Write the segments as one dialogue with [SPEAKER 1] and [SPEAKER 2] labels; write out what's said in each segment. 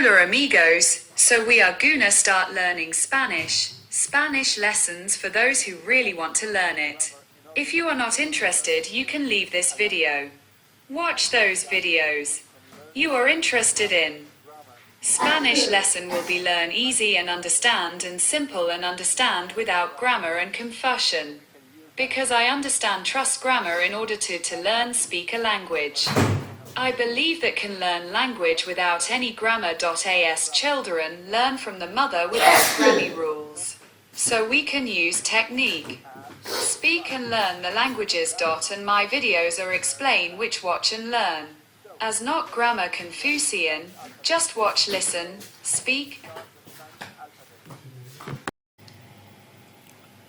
[SPEAKER 1] Hola amigos, so we are gonna start learning Spanish. Spanish lessons for those who really want to learn it. If you are not interested, you can leave this video. Watch those videos you are interested in. Spanish lesson will be learn easy and understand, and simple and understand without grammar and confusion. Because I understand trust grammar in order to learn speak a language. I believe that can learn language without any grammar. As children learn from the mother without grammy rules. So we can use technique. Speak and learn the languages. And my videos are explain which watch and learn. As not grammar Confucian, just watch, listen, speak.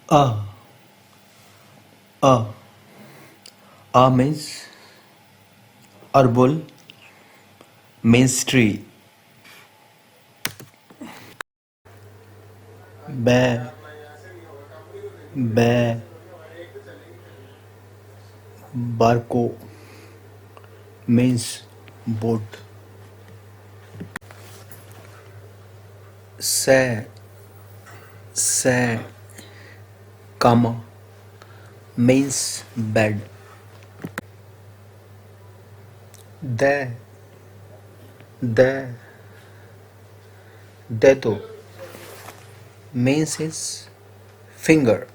[SPEAKER 2] A. A. A means herbal, means tree. Bear. Bear. Barco means boat. Say. Say. Comma means bed. De. De. Dedo means his finger.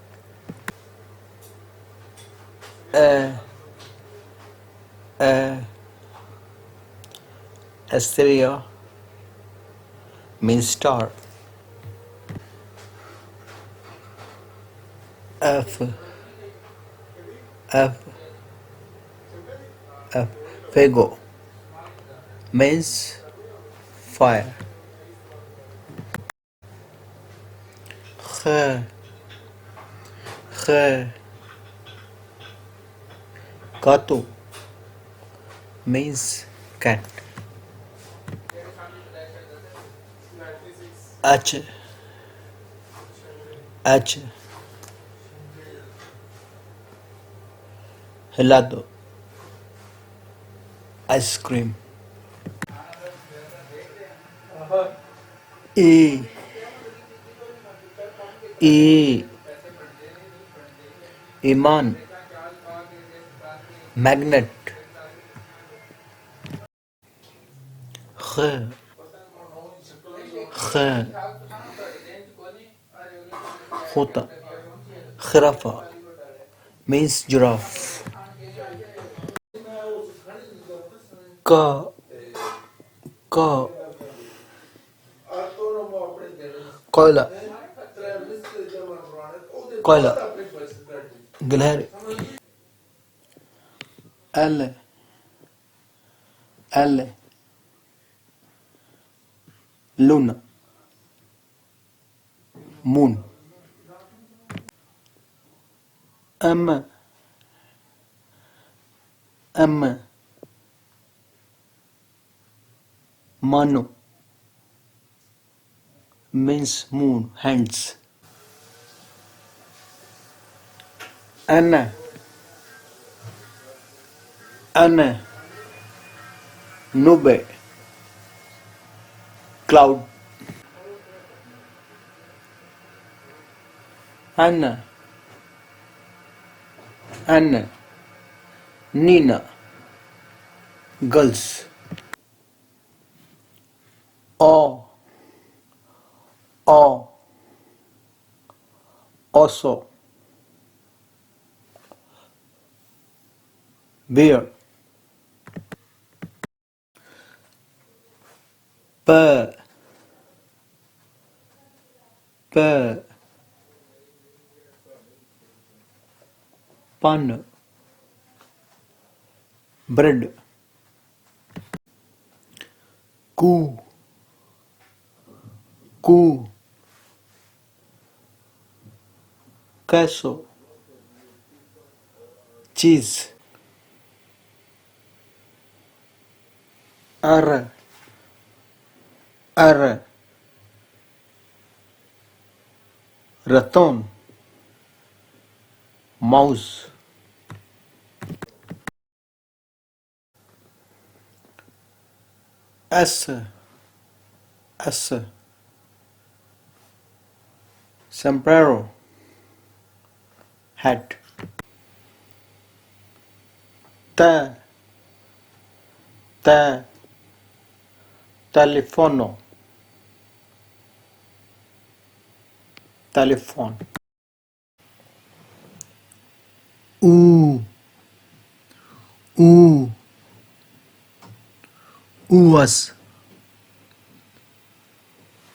[SPEAKER 2] Estrella means star. F. F. F. Fuego means fire. G. G. Gato means cat. H. H. Helado ice cream. E. E. Iman magnet. G. G. Hota. Giraffe means giraffe. Ka. Ka. Koila. Koila. Gilhari. L. L. Luna moon. M. M. Mano means moon, hands. N. N. Nube cloud. N. N. Nina girls. O. O. Also bear. P. P. Pan bread. Q. Q. Queso cheese. R. R. Ratón mouse. S. S. Sombrero, hat. Te, telefono, telephone. U, u, uvas,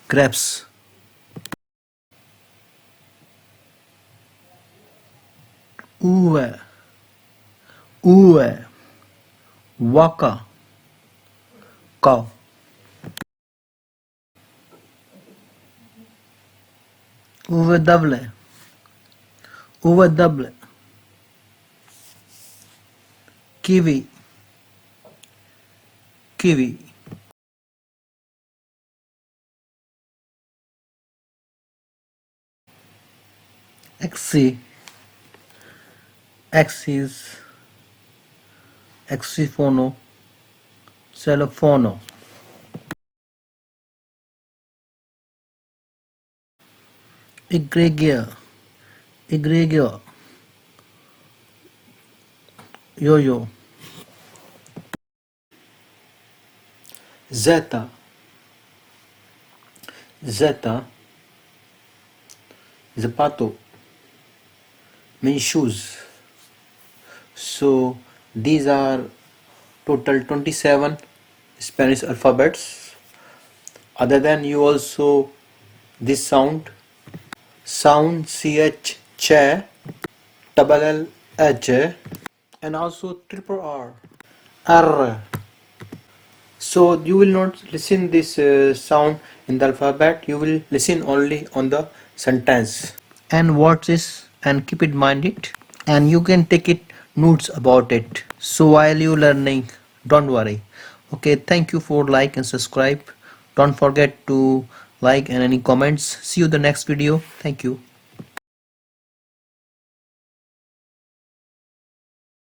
[SPEAKER 2] grapes. Uve, vaca, cow. Uve double, kiwi, kiwi. Xi, axis, xifono, cellophono. Egregia, yo-yo. Zeta, zapato, means shoes. So these are total 27 Spanish alphabets. Other than you also this sound ch, che, double l, h, and also triple r, r. So you will not listen this sound in the alphabet. You will listen only on the sentence. And watch this and keep it minded. And you can take it notes about it. So while you learning, don't worry. Okay, thank you for like and subscribe. Don't forget to like and any comments. See you the next video. Thank you.